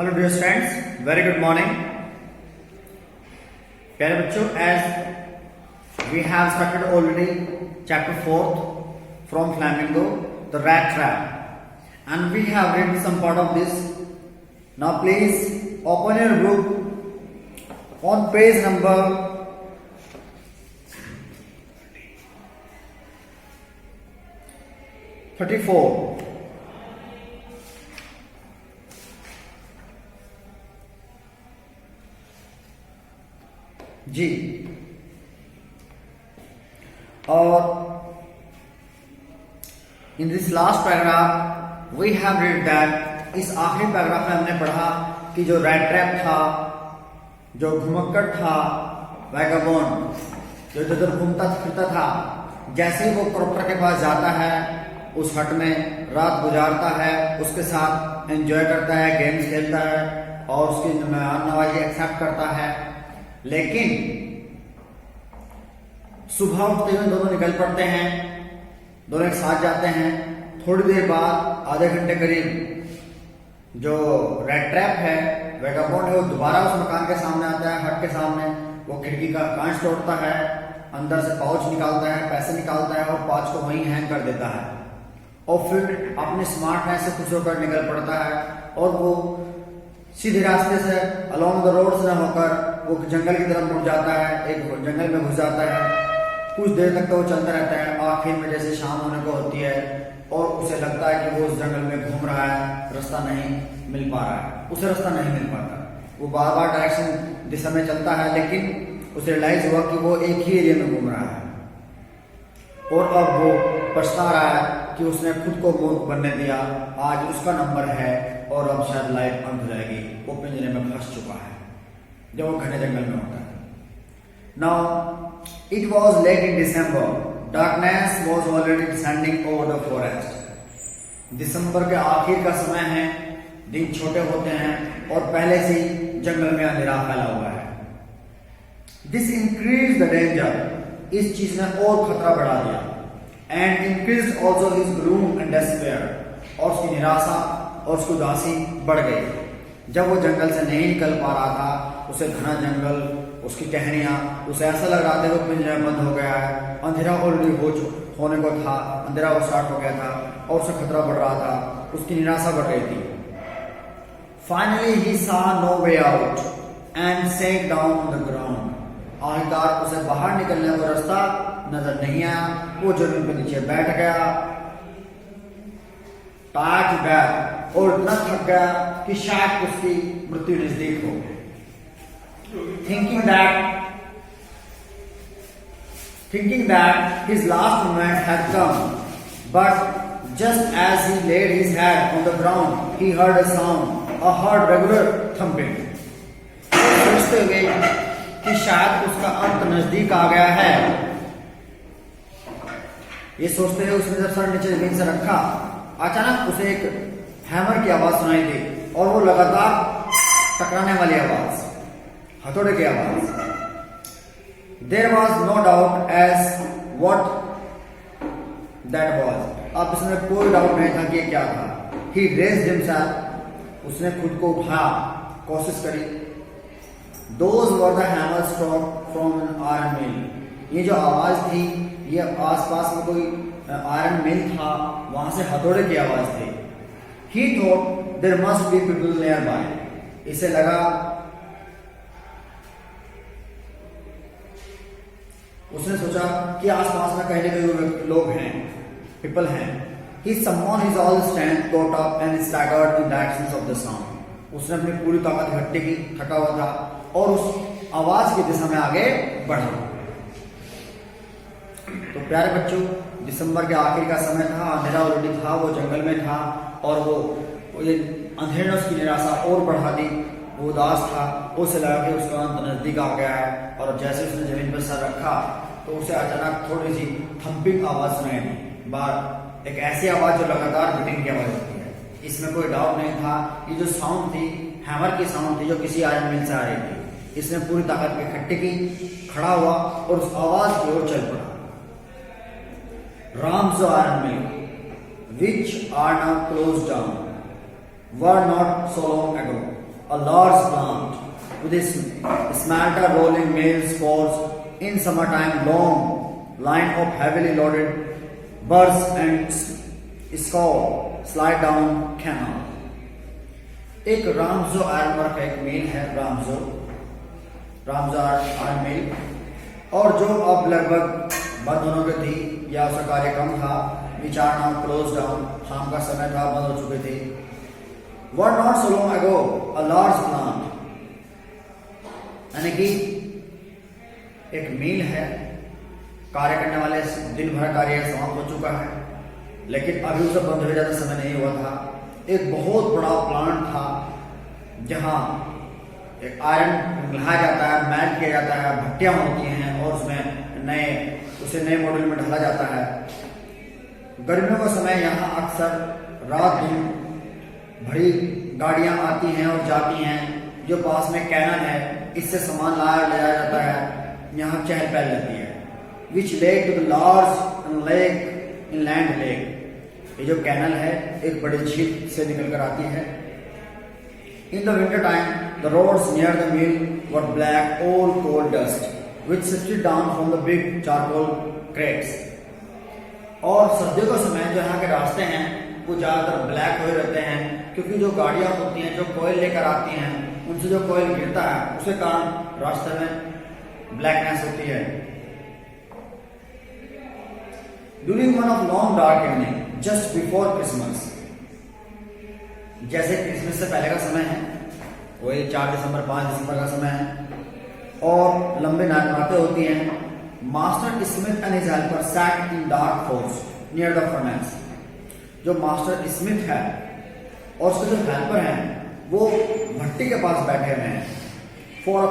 Hello dear students, very good morning. प्यारे बच्चों, as we have started already chapter 4 from Flamingo the rat trap and we have read some part of this. Now please open your book on page number 34. जी, और in this last paragraph we have read that, इस आखिरी paragraph में हमने पढ़ा कि जो rat trap था, जो घुमक्कड़ था, वैगाबॉन्ड जो इधर घूमता फिरता था, जैसे ही वो क्रॉप्टर के पास जाता है, उस हट में रात गुजारता है, उसके साथ एंजॉय करता है, गेम्स खेलता है और उसकी नवाजी एक्सेप्ट करता है। लेकिन सुबह उठते हुए दोनों निकल पड़ते हैं, दोनों एक साथ जाते हैं। थोड़ी देर बाद, आधे घंटे करीब, जो रेड ट्रैप है, वैगाबॉन्ड है, वो दोबारा उस मकान के सामने आता है, हट के सामने। वो खिड़की का कांच तोड़ता है, अंदर से पाउच निकालता है, पैसे निकालता है और पाउच को वहीं हैंग कर देता है और फिर अपने स्मार्टनेस से खुश होकर निकल पड़ता है। और वो सीधे रास्ते से अलोंग द रोड से होकर वो जंगल की तरफ मुड़ जाता है, एक जंगल में घुस जाता है। कुछ देर तक तो वो चलता रहता है। आखिर में जैसे शाम होने को होती है और उसे लगता है कि वो उस जंगल में घूम रहा है, रास्ता नहीं मिल पा रहा है, उसे रास्ता नहीं मिल पाता। वो बार बार डायरेक्शन दिशा में चलता है, लेकिन उसे रियलाइज हुआ कि वो एक ही एरिया में घूम रहा है और अब वो पछता रहा है कि उसने खुद को मूर्ख बनने दिया। आज उसका नंबर है और अब शायद लाइफ अंत हो जाएगी। वो पिंजरे में फंस चुका है जब वो घने जंगल में होता है। Now it was late in December, darkness was already descending over the forest. दिसंबर के आखिर का समय है, दिन छोटे होते हैं और पहले से ही जंगल में अंधेरा फैला हुआ है। दिस इंक्रीज द डेंजर, इस चीज ने और खतरा बढ़ा दिया। And increase also his gloom and despair, और उसकी निराशा और उसकी उदासी बढ़ गई। जब वो जंगल से नहीं निकल पा रहा था, उसे घना जंगल, उसकी टहनियां, उसे ऐसा लग रहा था कि वो पिंजरे में बंद हो गया है। अंधेरा ऑलरेडी होने को था, अंधेरा वो स्टार्ट हो गया था और उसे खतरा बढ़ रहा था, उसकी निराशा बढ़ रही थी। Finally he saw no way out and sank down on the ground. आखिरकार उसे बाहर निकलने का रास्ता नजर नहीं आया। वो जमीन पे नीचे बैठ गया, टायर्ड टू डेथ, और इतना थक गया कि शायद उसकी मृत्यु नजदीक हो। Thinking that his last moment had come, but just as he laid his head on the ground, he heard a sound, a hard, regular thumping. सोचते हुए कि शायद उसका अंत नजदीक आ गया है, ये सोचते हुए उसने जब सर नीचे जमीन से रखा, अचानक उसे एक हैमर की आवाज सुनाई दी और वो लगातार टकराने वाली आवाज, हथौड़े की आवाज। There was no doubt as what that was. अब इसमें कोई डाउट नहीं था कि ये क्या था। He raised himself, उसने खुद को उठाया, कोशिश करी। Those were the hammer stroke from an iron mill. ये जो आवाज थी, ये आसपास में कोई आयरन मिल था, वहां से हथौड़े की आवाज थी। He thought there must be people nearby. इसे लगा, उसने सोचा कि आसपास में कहीं ना कहीं लोग हैं, पीपल हैं। He summoned his all strength, got up and staggered in the direction of the sound. उसने अपनी पूरी ताकत इकट्ठी की, थका हुआ था और उस आवाज की दिशा में आगे बढ़ा। तो प्यारे बच्चों, दिसंबर के आखिर का समय था, अंधेरा ऑलरेडी था, वो जंगल में था और वो ये अंधेरे ने उसकी निराशा और बढ़ा दी। वो उदास था, उसे लगा कि उसका अंत नजदीक आ गया है और जैसे उसने जमीन पर सर रखा तो उसे अचानक थोड़ी सी थम्पिंग आवाज सुनाई दी। बार एक ऐसी आवाज जो लगातार बीटिंग की आवाज होती है। इसमें कोई डाउट नहीं था, ये जो साउंड थी, हैमर की साउंड थी जो किसी आयरन मिल से आ रही थी। इसने पूरी ताकत इकट्ठी की, खड़ा हुआ और उस आवाज की ओर चल पड़ा। Ram's iron mill, which are now closed down, were not so long ago. a large plant with its smelter rolling mills forms in summertime long line of heavily loaded birds and scow slide down canal. एक रामजो iron work का एक मिल है, रामजो iron मिल, और जो अब लगभग बंद होने की थी या उसका कार्य कम था, विचार नाउ क्लोज डाउन, शाम का समय था, बंद हो चुके थे. What not so long ago a large plant, यानी कि एक मिल है, कार्य करने वाले दिन भर कार्य समाप्त हो चुका है, लेकिन अभी उसे बंद हो जाता समय नहीं हुआ था. एक बहुत बड़ा प्लांट था जहां एक आयरन पिघलाया जाता है, मेल्ट किया जाता है, भट्टियां होती हैं और उसमें उसे नए मॉडल में ढाला जाता है. गर्मियों का समय यहाँ अक्सर रात दिन बड़ी गाड़ियां आती हैं और जाती हैं. जो पास में कैनल है, इससे सामान लाया जाता है, यहाँ चहल पहल रहती है. Which lake to the large lake inland lake, ये जो कैनल है एक बड़ी झील से निकल कर आती है. In the winter time the roads near the mill were black old coal dust which sifted down from the big charcoal crates. और सर्दियों का समय जो यहाँ के रास्ते हैं वो ज़्यादातर ब्लैक हुए रहते हैं, क्योंकि जो गाड़ियाँ होती हैं जो कोयल लेकर आती हैं, उनसे जो कोयल गिरता है उसके कारण रास्ते में ब्लैकनेस होती है. During one of long dark evening just before Christmas, जैसे क्रिसमस से पहले का समय है, वही 4 दिसंबर 5 दिसंबर का समय है और लंबे रातें होती हैं. Master Smith and his helper sat in dark force near the furnace. जो मास्टर स्मिथ है और उसके जो हेल्पर हैं वो भट्टी के पास बैठे हुए हैं. फॉर द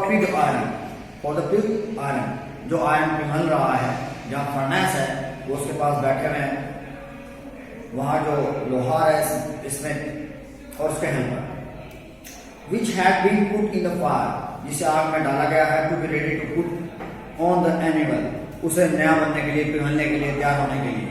पिग आयरन, जो आयरन पिघल रहा है, जहाँ फर्नेस है वो उसके पास बैठे हुए हैं. वहां जो लोहार है स्मिथ और उसके helper, which had been put in the fire, जिसे आग में डाला गया है, to be ready to put on the animal, उसे नया बनने के लिए, पिघलने के लिए, तैयार होने के लिए.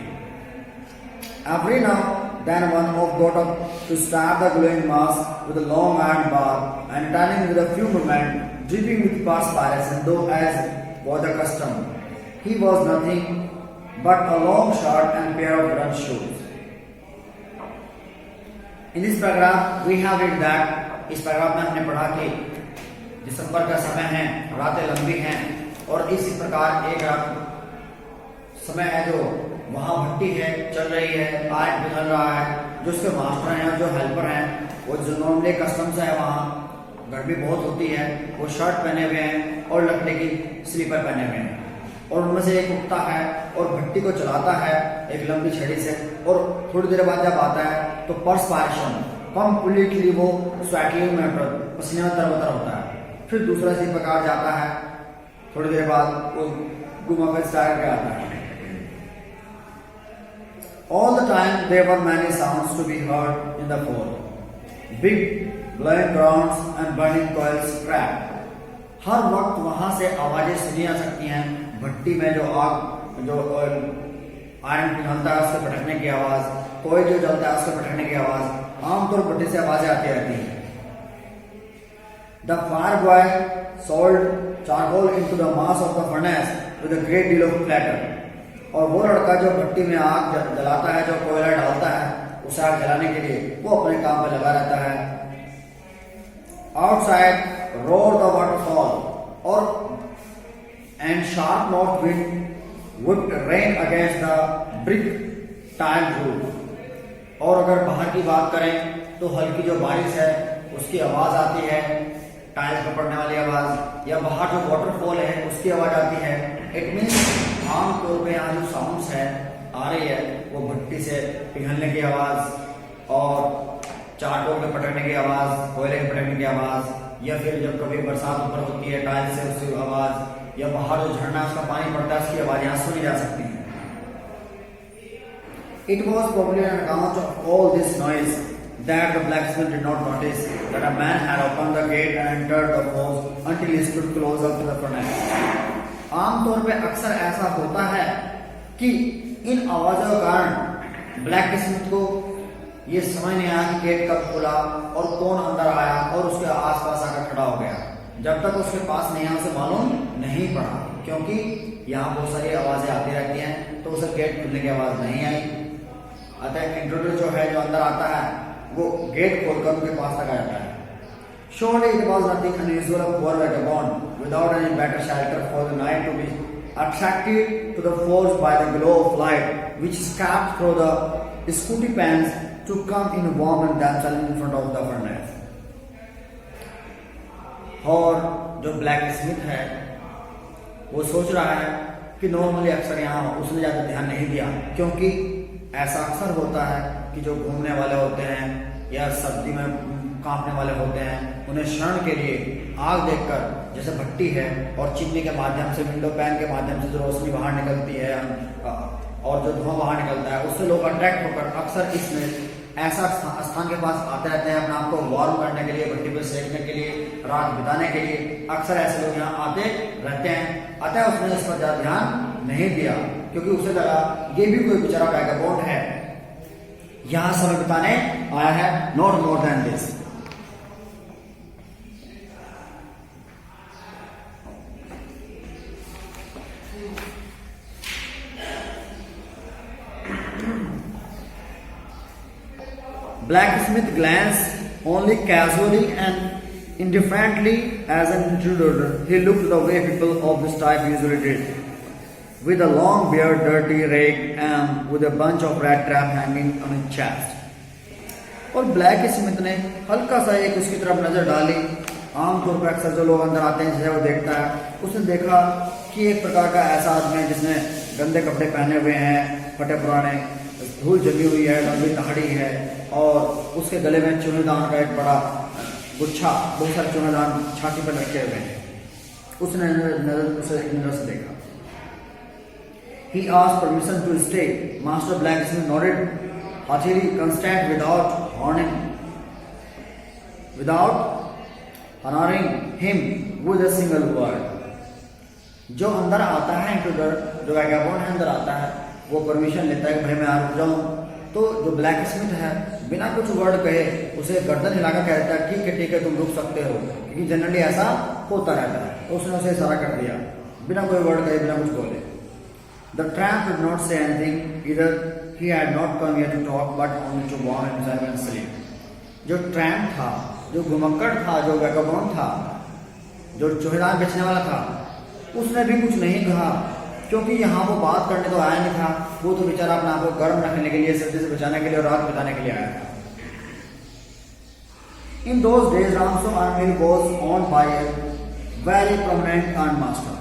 Every now then one of got up to start the glowing mass with a long iron bar and turning with a few movement dripping with perspiration, though as was the custom he was nothing but a long shirt and pair of run shoes. In this paragraph we have read that, इस paragraph में हमने पढ़ा कि दिसंबर का समय है, रातें लंबी हैं और इसी प्रकार एक रात समय है जो वहां भट्टी है, चल रही है, आयरन पिघल रहा है. जो उसके मास्टर हैं और जो हेल्पर हैं वो जो नॉर्मली कस्टम से है, वहाँ गर्मी बहुत होती है, वो शर्ट पहने हुए हैं और लकड़ी की स्लीपर पहने हुए हैं. और उनमें से एक उठता है और भट्टी को चलाता है एक लंबी छड़ी से, और थोड़ी देर बाद जब आता है तो परस्पायरेशन कंप्लीटली वो स्वेटिंग में पसीने में तरबतर होता है. फिर दूसरा इसी प्रकार जाता है, थोड़ी देर बाद वो घुमा कर स्टार्ट कर आता है. All the time there were many sounds to be heard in the fore. Big blowing grounds and burning coils cracked. हर वक्त वहां से आवाजें सुनी जा सकती हैं. भट्टी में जो आग, जो आयरन पिघलता है उसके पटकने की आवाज, कोयल जो जलता है उसके पटकने की आवाज, आमतौर पर भट्टी से आवाजें आती रहती हैं. The fire boy sold charcoal into the mass of the furnace with a great deal of clatter. और वो लड़का जो भट्टी में आग जलाता है, जो कोयला डालता है उसे आग जलाने के लिए, वो अपने काम में लगा रहता है. Outside roared the waterfall, और and sharp north wind would rain against the brick tile roof. और अगर बाहर की बात करें तो हल्की जो बारिश है उसकी आवाज आती है, टाइल्स पर पड़ने वाली आवाज, या बाहर जो वाटरफॉल है उसकी आवाज आती है. इट मीन्स आमतौर पे यहाँ जो साउंड्स है आ रही है वो भट्टी से पिघलने की आवाज और चारकोल के पटकने की आवाज, कोयले के पटकने की आवाज, या फिर जब कभी बरसात ऊपर होती है टाइल्स से उसकी आवाज, या बाहर जो झरना उसका पानी पड़ता है उसकी आवाज यहाँ सुनी जा सकती है. It was probably on account of all this noise that the blacksmith did not notice that a man had opened the gate and entered the house until he stood close up to the furnace. आमतौर पे अक्सर ऐसा होता है कि इन आवाजों के कारण ब्लैक स्मिथ को ये समझ नहीं आया कि गेट कब खुला और कौन अंदर आया और उसके आसपास आकर खड़ा हो गया। जब तक उसके पास नहीं आया उसे मालूम नहीं पड़ा, क्योंकि यहाँ बहुत सारी आवाजें आती रहती हैं, तो उसे गेट खुलने की आवाज नहीं आई। अतः इंट्रूडर जो है, जो अंदर आता है, वो गेट खोलकर उनके पास तक आ जाता है। Surely it was nothing unusual of poor vagabond without any better shelter for the night to be attracted to the force by the glow of light which escaped through the scooty pans to come in warm and themselves in front of the furnace. और जो black Smith है वो सोच रहा है कि normally अक्सर यहाँ उसने ज़्यादा ध्यान नहीं दिया, क्योंकि ऐसा अक्सर होता है कि जो घूमने वाले होते हैं या सर्दी में कांपने वाले होते हैं, उन्हें शरण के लिए आग देखकर, जैसे भट्टी है और चिमनी के माध्यम से, विंडो पैन के माध्यम से जो रोशनी बाहर निकलती है और जो धुआं बाहर निकलता है, उससे लोग अट्रैक्ट होकर अक्सर इसमें ऐसा स्थान के पास आते रहते हैं अपने आप को वार्म करने के लिए, भट्टी पर सेकने के लिए, रात बिताने के लिए। अक्सर ऐसे लोग यहाँ आते रहते हैं। अतः उसने इस पर ज्यादा ध्यान नहीं दिया, क्योंकि उसे लगा ये भी कोई बेचारा वैगबॉन्ड है, यहाँ समय बिताने आया है, not more than this. Blacksmith glanced only casually and indifferently as an intruder. He looked the way people of this type usually did, with a long beard, dirty rag, and with a bunch of rat trap hanging on his chest. और black Smith ने हल्का सा एक उसकी तरफ नजर डाली। आमतौर पर अक्सर जो लोग अंदर आते हैं, जिसे वो देखता है, उसने देखा कि एक प्रकार का ऐसा आदमी है जिसने गंदे कपड़े पहने हुए हैं, फटे पुराने, धूल जमी हुई है, लंबी दाढ़ी है और उसके गले में चूनेदान का एक बड़ा गुच्छा, बहुत सारे चूनेदान छाती पर रखे हुए हैं। उसने उसे नजर से देखा। He asked permission to stay. Master Blacksmith nodded haughtily, constant without honoring him with a single word. जो अंदर आता है इंट्रूडर, जो वैगबॉन्ड है अंदर आता है, वो परमिशन लेता है कि भाई मैं आ रुक जाऊँ। तो जो ब्लैक स्मिथ है बिना कुछ वर्ड कहे उसे गर्दन हिलाकर कह देता है ठीक है तुम रुक सकते हो, क्योंकि जनरली ऐसा होता रहता है। तो उसने उसे इशारा कर दिया बिना कोई वर्ड कहे, बिना कुछ बोले। The tramp did not say anything either. He had not come here to talk but only to warm himself and sleep. जो ट्रैम्प था, जो घुमक्कड़ था, जो वैगबॉन्ड था, जो चूहेदार बेचने वाला था, उसने भी कुछ नहीं कहा, क्योंकि यहाँ वो बात करने तो आया नहीं था। वो तो बेचारा अपने आप को गर्म रखने के लिए, सर्दी से बचाने के लिए और रात बिताने के लिए आया था। In those days, Ramso iron mill was owned by a very prominent iron master.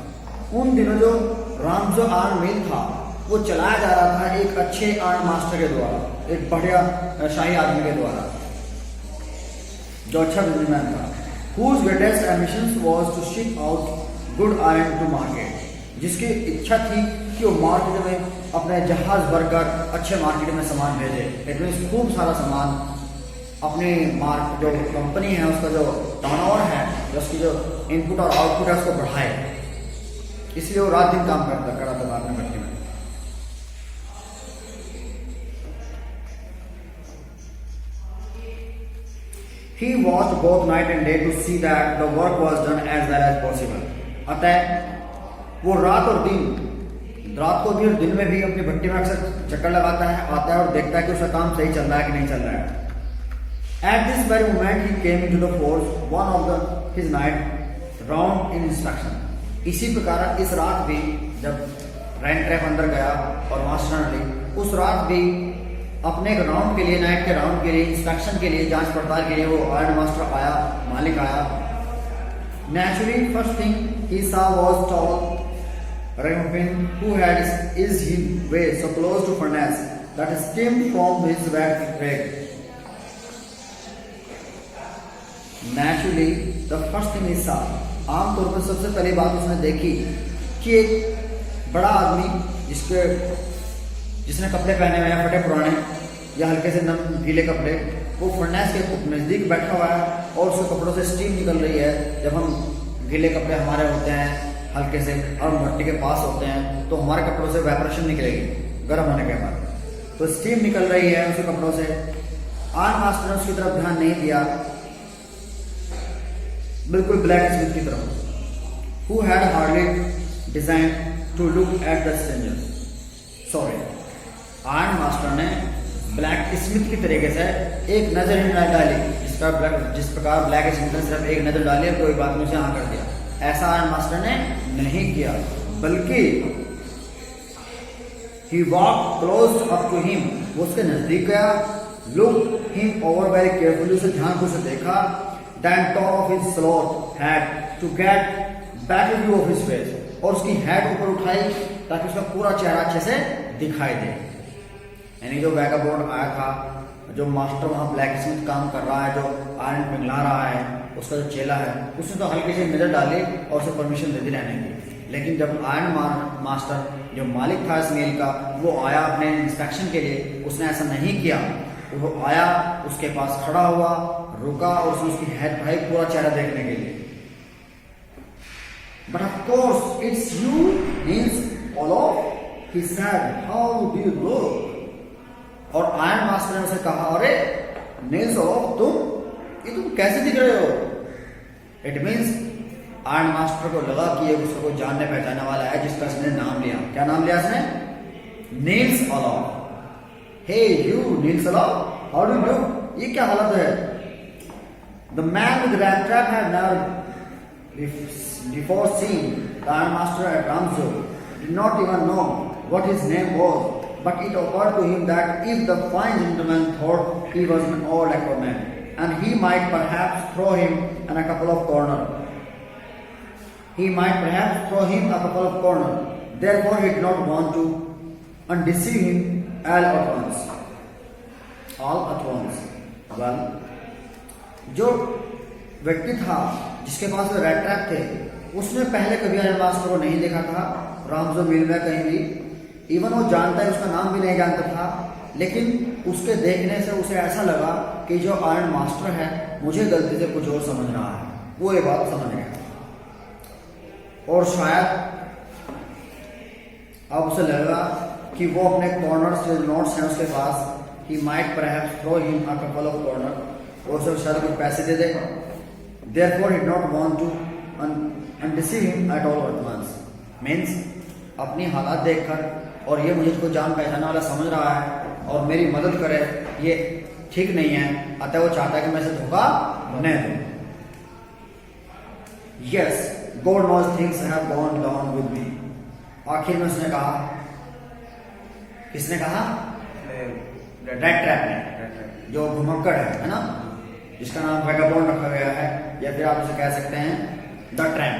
उन दिनों जो रामसो आयरन मिल था वो चलाया जा रहा था एक अच्छे आयरन मास्टर के द्वारा, एक बढ़िया शाही आदमी के द्वारा, जो अच्छा बिजनेसमैन था। Whose greatest ambition was to ship out good iron to market. जिसकी इच्छा थी कि वो मार्केट में अपने जहाज भरकर अच्छे मार्केट में सामान भेजे। इट मीन्स खूब सारा सामान अपनी जो कंपनी है उसका जो टर्नओवर है, उसकी जो इनपुट और आउटपुट है उसको बढ़ाए। इसलिए वो रात दिन काम करा था अपने भट्टी में। He watched both night and day to see that the work was done as well as possible. अतः वो रात और दिन, रात को भी और दिन में भी अपनी भट्टी में अक्सर चक्कर लगाता है, आता है और देखता है कि उसका काम सही चल रहा है कि नहीं चल रहा है। At this very moment he came into the force one of his night round in inspection. इसी प्रकार इस रात भी जब रैन ट्रैप अंदर गया और मास्टर ने उस रात भी अपने एक राउंड के लिए, नाइट के राउंड के लिए, इंस्पेक्शन के लिए, जांच पड़ताल के लिए वो आयरन मास्टर आया, मालिक आया। Naturally, first thing he saw was tall Rampin, who had his way so close to furnace that steam from his wet rag. Naturally, the first thing he saw, आमतौर पर सबसे पहली बात उसने देखी कि एक बड़ा आदमी जिसने कपड़े पहने हुए हैं फटे पुराने या हल्के से नम गीले कपड़े, वो फर्नेस के नज़दीक बैठा हुआ है और उसके कपड़ों से स्टीम निकल रही है। जब हम गीले कपड़े हमारे होते हैं हल्के से और भट्टी के पास होते हैं तो हमारे कपड़ों से वेपरेशन निकलेगी गर्म होने के बाद, तो स्टीम निकल रही है उसके कपड़ों से। आयरन मास्टर ने उसकी तरफ ध्यान नहीं दिया, बिल्कुल ब्लैक स्मिथ की तरफ, who had hardly design to look at the stranger. Sorry, iron master ने ब्लैक स्मिथ की तरीके से एक नजर ही नहीं डाली, जिस प्रकार ब्लैक स्मिथ ने सिर्फ एक नजर डाली और कोई बात नहीं उसे हाँ कर दिया, ऐसा आयरन मास्टर ने नहीं किया, बल्कि he walked close up to him, वो उसके नजदीक गया, looked him over very carefully, उसे ध्यानपूर्वक से देखा, then tore off his slouch hat to get better view of his face, और उसकी हैट ऊपर उठाई ताकि उसका पूरा चेहरा अच्छे से दिखाई दे। यानी जो वैगाबॉन्ड आया था, जो मास्टर वहाँ ब्लैक स्मिथ काम कर रहा है, जो आयरन पिघला रहा है, उसका जो चेला है, उसने तो हल्की सी नजर डाली और उसे परमिशन दे दी रहने की। लेकिन जब आयरन मास्टर जो मालिक था इस मेल का, वो आया अपने इंस्पेक्शन के लिए, उसने ऐसा नहीं किया। वो आया, उसके पास खड़ा हुआ, रुका और उसने उसकी हेड उठाई पूरा चेहरा देखने के लिए। But of course it's you means Olaf, he said, how do you look. और आयरन मास्टर ने उसे कहा, अरे नील्स ओलोफ, तुम कैसे दिख रहे हो। इट मींस आयरन मास्टर को लगा कि ये उसको कोई जानने पहचानने वाला है जिसका इसने नाम लिया। क्या नाम लिया इसने? Nils Olof. Hey you Nils Olof, how do you do. ये क्या हालत है? The man with rat trap had never before seen the ironmaster at Ramsjo, did not even know what his name was, but it occurred to him that if the fine gentleman thought he was an old acquaintance, and he might perhaps throw him in a couple of corners. Therefore, he did not want to undeceive him all at once. Well, जो व्यक्ति था जिसके पास वो red trap थे, उसने पहले कभी iron master को नहीं देखा था रामजो मिल में कहीं भी। इवन वो जानता है, उसका नाम भी नहीं जानता था, लेकिन उसके देखने से उसे ऐसा लगा कि जो आयरन मास्टर है मुझे गलती से कुछ और समझ रहा है। वो ये बात समझ गया और शायद अब उसे लगा कि वो अपने कॉर्नर्स जो नोट्स हैं उसके पास, he might perhaps throw him a couple of kronor, और उसे शायद कुछ पैसे दे दे। Therefore he did not want to undeceive him at all at once, means अपनी हालात देखकर और ये मुझे कोई जान पहचानने वाला समझ रहा है और मेरी मदद करे, ये ठीक नहीं है, अतः वो चाहता है कि मैं इसे धोखा न दूं। Yes, God knows things have gone down with me. आखिर में उसने कहा, किसने कहा? रेड ट्रैप ने, जो घुमक्कड़ है ना, जिसका नाम वैगाबॉन्ड रखा गया है, या फिर आप उसे कह सकते हैं द ट्रैप,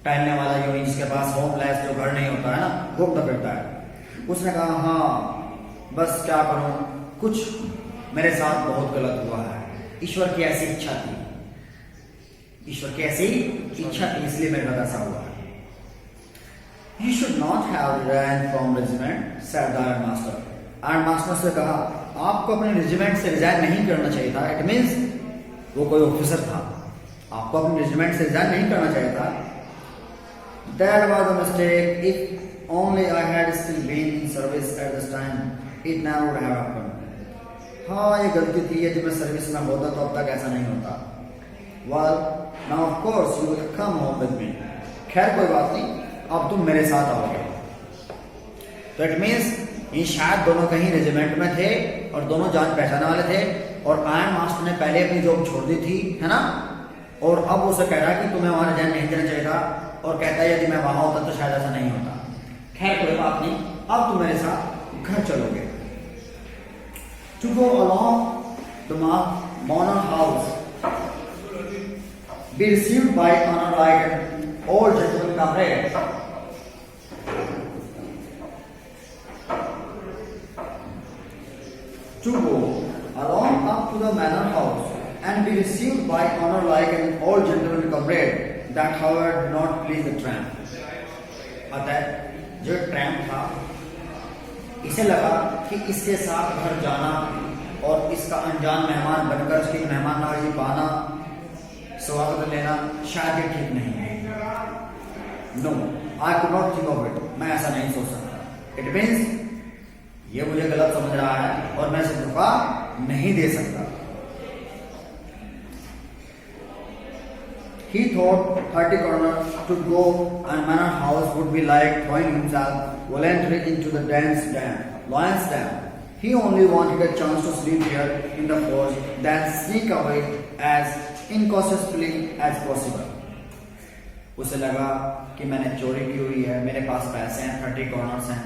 टहलने वाला, जो जिसके पास होमलेस, जो घर नहीं होता है ना, घूमता फिरता है। उसने कहा, हाँ बस क्या करूं, कुछ मेरे साथ बहुत गलत हुआ है, ईश्वर की ऐसी इच्छा थी, ईश्वर की ऐसी इच्छा थी, इसलिए मेरे साथ ऐसा हुआ है। He should not have resigned from regiment, said the Iron Master. Iron Master से कहा, आपको अपने रेजिमेंट से रिजाइन नहीं करना चाहिए था। इट मीन्स वो कोई ऑफिसर था, आपको अपने रेजिमेंट से रिजाइन नहीं करना चाहिए था। That was a mistake. If only I had still been in service at this time, it never would have happened. हाँ, ये गलती थी, यदि मैं सर्विस में होता तो अब तक ऐसा नहीं होता। Well, now of course you will come home with me. खैर कोई बात नहीं, अब तुम मेरे साथ आओगे। तो इट मीन्स ये शायद दोनों कहीं रेजिमेंट में थे और दोनों जान पहचानने वाले थे, और आयरन मास्टर ने पहले अपनी जॉब छोड़ दी थी, है ना, और अब उसे कह रहा है कि तुम्हें वहां रिजाइन नहीं देना चाहिए था, और कहता है यदि मैं वहां होता तो शायद ऐसा नहीं होता। खैर कोई बात नहीं, अब तुम मेरे साथ घर चलोगे। To go along the manor house, be received by honor like an old gentleman comrade. To go along up to the manor house and be received by honor like an old gentleman comrade. That however did not please the tramp. अतः जो tramp था, इसे लगा कि इसके साथ घर जाना और इसका अनजान मेहमान बनकर उसकी मेहमान नवाजी पाना, स्वागत लेना शायद ये ठीक नहीं है। No, I could not think of it, मैं ऐसा नहीं सोच सकता। इट मीन्स ये मुझे गलत समझ रहा है और मैं इसे धोखा नहीं दे सकता। He thought 30 corner to go and manor house would be like throwing himself voluntarily into the lion's den. He only wanted a chance to sleep here in the forest, then sneak away as incautiously as possible. उसे लगा कि मैंने चोरी की हुई है, मेरे पास पैसे हैं, 30 कॉर्नर्स हैं,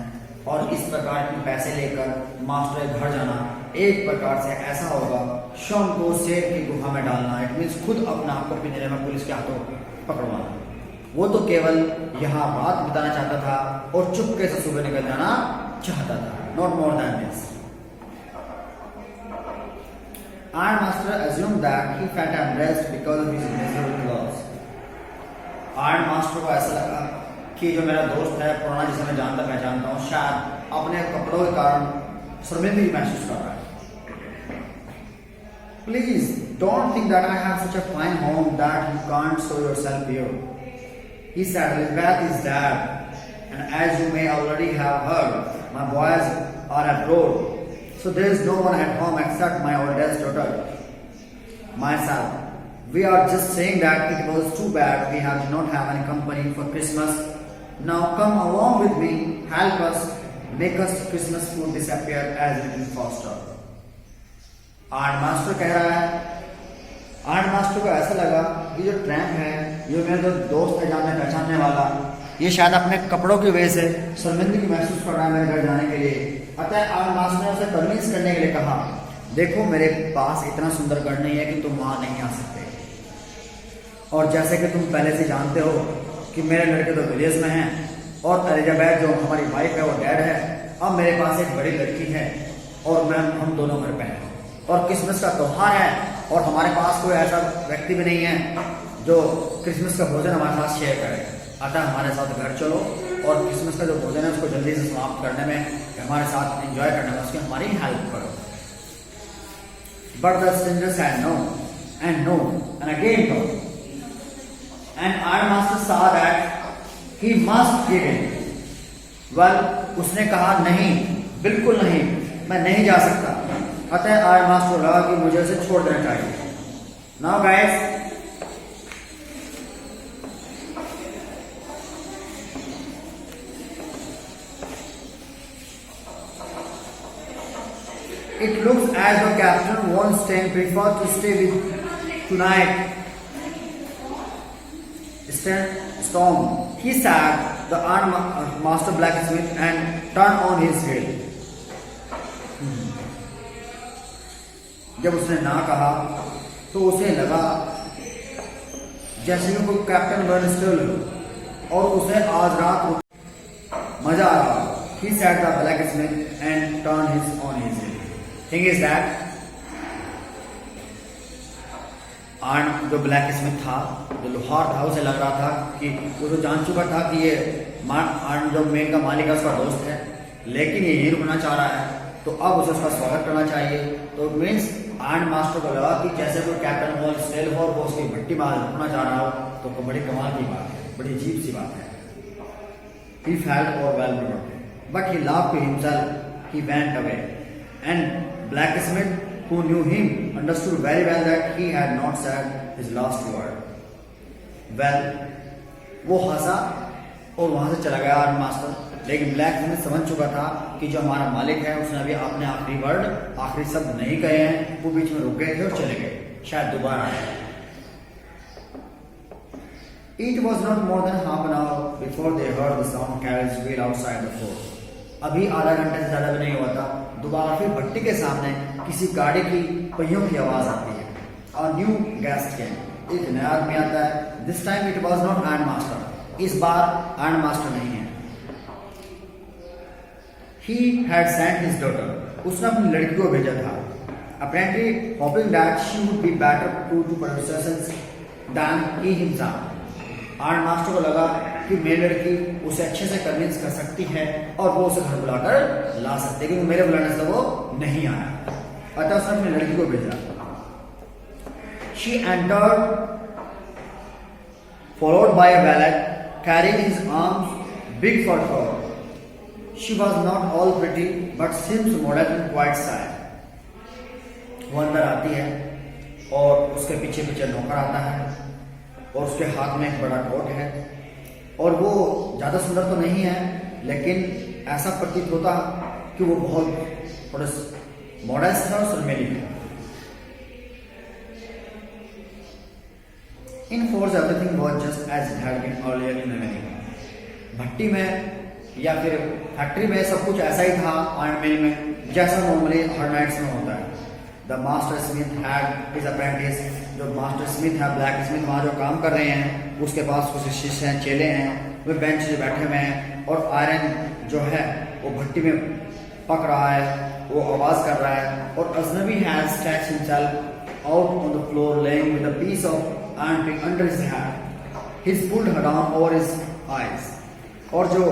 और इस प्रकार के पैसे लेकर मास्टर के घर जाना एक प्रकार से ऐसा होगा शॉन को शेर की गुफा में डालना। इट मीन्स खुद अपने आप को पिंजरे में पुलिस के हाथों पकड़वाना। वो तो केवल यहाँ रात बिताना चाहता था और चुपके से सुबह निकल जाना चाहता था, not more than this. Iron Master assumed that he felt embarrassed because of his miserable loss. Iron Master को ऐसा लगा कि जो मेरा दोस्त है पुराना, जिसे मैं जानता पहचानता हूँ, शायद अपने कपड़ों के कारण शर्मिंदगी महसूस कर रहा है। Please don't think that I have such a fine home that you can't show yourself here. He said, Elizabeth is dead, and as you may already have heard, my boys are abroad. So there is no one at home except my oldest daughter, myself. We are just saying that it was too bad we have not have any company for Christmas. Now come along with me, help us, make us Christmas food disappear as little faster. Art master कह रहा है, art master को ऐसा लगा कि जो tramp है, ये मेरा जो दोस्त है जानने पहचानने वाला, ये शायद अपने कपड़ों की वजह से शर्मिंदगी महसूस कर रहा है मेरे घर जाने के लिए। अतः आर्ट मास्टर ने उसे कन्विंस करने के लिए कहा, देखो मेरे पास इतना सुंदर घर नहीं है कि तुम वहां नहीं आ सकते, और जैसे कि तुम पहले से जानते हो कि मेरे लड़के तो विदेश में हैं और एलिजाबेथ जो हमारी वाइफ है वो डेड है। अब मेरे पास एक बड़ी लड़की है और हम दोनों घर पे हैं, और क्रिसमस का त्यौहार है और हमारे पास कोई ऐसा व्यक्ति भी नहीं है जो क्रिसमस का भोजन हमारे साथ शेयर करे। अतः हमारे साथ घर चलो और क्रिसमस का जो भोजन है उसको जल्दी से समाप्त करने में, हमारे साथ एंजॉय करने में उसकी हमारी हेल्प करो। But the stranger said no and no and again no. And Iron Master saw that he must give in. Well, उसने कहा नहीं, बिल्कुल नहीं, मैं नहीं जा सकता। अतः आयरन मास्टर को लगा कि मुझे उसे छोड़ देना चाहिए। Now guys, it looks as though Captain Von Stein preferred to stay with tonight. Storm. He said the Iron Master blacksmith and turned on his heel. जब उसने ना कहा तो उसे लगा जैसे कि कोई कैप्टन बर्नस्टेल और उसे आज रात मजा आ रहा। He said the blacksmith and turned his on his heel. Thing is that आर्न जो ब्लैक स्मिथ था, जो लोहार था, उसे लग रहा था कि वो तो जान चुका था कि ये आर्न जो मेन का मालिक है उसका दोस्त है, लेकिन ये यही रुकना चाह रहा है, तो अब उसे उसका स्वागत करना चाहिए। तो मीन्स आर्न मास्टर को लगा कि जैसे कोई कैप्टन वॉल स्टेल हो और वो उसकी भट्टी मार रुकना चाह रहा हो, तो बड़ी कमाल की बात है, बड़ी अजीब सी बात है। He felt overwhelmed, but he laughed to himself. He went away, and blacksmith, who knew him, understood very well that he had not said his last word. Well, वो हंसा और वहां से चला गया आर्न मास्टर, लेकिन ब्लैक स्मिथ समझ चुका था कि जो हमारा मालिक है उसने अभी अपने आखिरी वर्ड, आखिरी शब्द नहीं कहे हैं, वो बीच में रुक गए थे और चले गए, शायद दोबारा आए। It was not more than half an hour before they heard the sound carriage wheel outside the fort. अभी आधा घंटे से ज्यादा भी नहीं हुआ था, दोबारा फिर भट्टी के सामने किसी गाड़ी की पहियों की आवाज आती है। और न्यू गेस्ट केम, एक नया आदमी आता है। This time it was not iron master, इस बार आयरन मास्टर नहीं है। He had sent his daughter, उसने अपनी लड़की को भेजा था। Apparently hoping that she would be better to process than he himself. Iron master को लगा कि मेरी लड़की उसे अच्छे से कन्विंस कर सकती है और वो उसे घर बुलाकर ला सकती है, क्योंकि मेरे बुलाने से वो नहीं आया। अतः उसने अपनी लड़की को भेजा। She entered, followed by a valet carrying his arms big for her. She was not all pretty but seems modern and quite shy. वो अंदर आती है और उसके पीछे पीछे नौकर आता है और उसके हाथ में एक बड़ा कोट है और वो ज़्यादा सुंदर तो नहीं है लेकिन ऐसा प्रतीत होता कि वो बहुत थोड़ा मॉडर्न है और शर्मीली है। In force everything was just as it had been earlier in America. भट्टी में या फिर फैक्ट्री में सब कुछ ऐसा ही था आयरन मिल में जैसा नॉर्मली हर नाइट्स में होता है। The master Smith had his apprentice. जो मास्टर स्मिथ है ब्लैक स्मिथ वहाँ जो काम कर रहे हैं उसके पास कुछ शिष्य हैं, चेले हैं, वे बेंच पे बैठे हुए हैं और आयरन जो है वो भट्टी में पक रहा है, वो आवाज कर रहा है। और अजनबी had stretched himself out on the floor laying with a piece of iron pin under his hand. He pulled her down over his eyes। और जो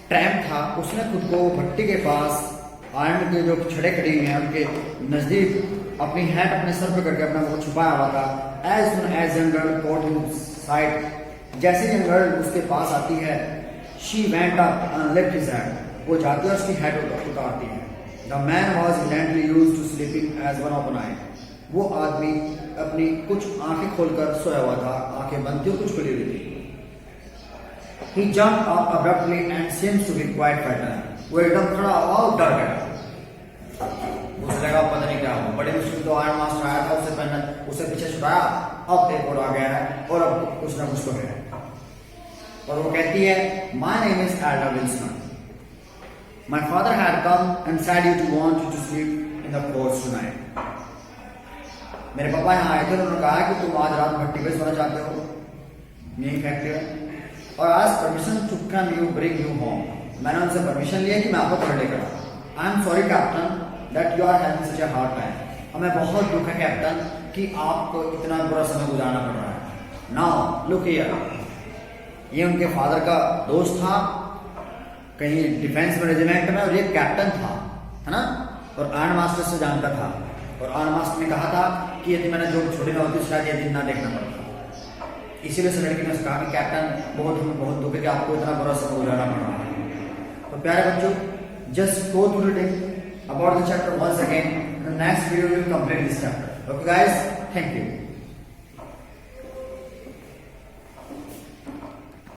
ट्रैम्प था उसने खुद को भट्टी के पास आयरन के जो छड़े खड़ी हुए हैं उनके नजदीक अपनी हैंड अपने सर पे करके अपना वो छुपाया हुआ था। As soon as young girl caught his sight, जैसे यंग गर्ल उसके पास आती है, she went up and lifted his head, वो जाती है उसकी हेड उतारती है। The man was evidently used to sleeping as one open eye। वो आदमी अपनी कुछ आंखें खोलकर सोया हुआ था, आंखें बंद थी कुछ खुली हुई थी। He jumped up abruptly and seems to be quite frightened। वो एकदम खड़ा हुआ और डर गया। उसे लगा पता नहीं क्या हुआ, बड़े मुश्किल तो आयरन मास्टर आया था, उसे पीछे छुड़ाया, अब एक और आ गया है और अब कुछ ना कुछ तो है। और वो कहती है, My name is Ada Wilson। My father had come and said you to want you to sleep in the floors tonight। मेरे पापा यहाँ आए थे और उन्होंने कहा कि तुम आज रात भट्टी पे सोना चाहते हो, नहीं फैक्ट्री में, और आज permission to come you bring you home. मैंने उनसे परमिशन लिया कि मैं आपको घर लेकर आऊँ। I am sorry captain that you are having such a hard time. हमें बहुत दुख है कैप्टन कि आपको इतना बुरा समय गुजारना पड़ रहा है। Now look here. ये उनके फादर का दोस्त था कहीं डिफेंस में रेजिमेंट में और ये कैप्टन था, है ना, और आयरन मास्टर से जानता था। और आयरन मास्टर ने कहा था कि यदि मैंने जो छोटी ना होती शायद ये दिन ना देखना पड़ता। इसीलिए उस लड़की ने कहा कि कैप्टन बहुत दुख है कि आपको इतना बुरा समय गुजारना पड़ रहा है। तो प्यारे बच्चों, just go through reading about the chapter once again. In the next video we will complete this chapter. Okay guys, thank you.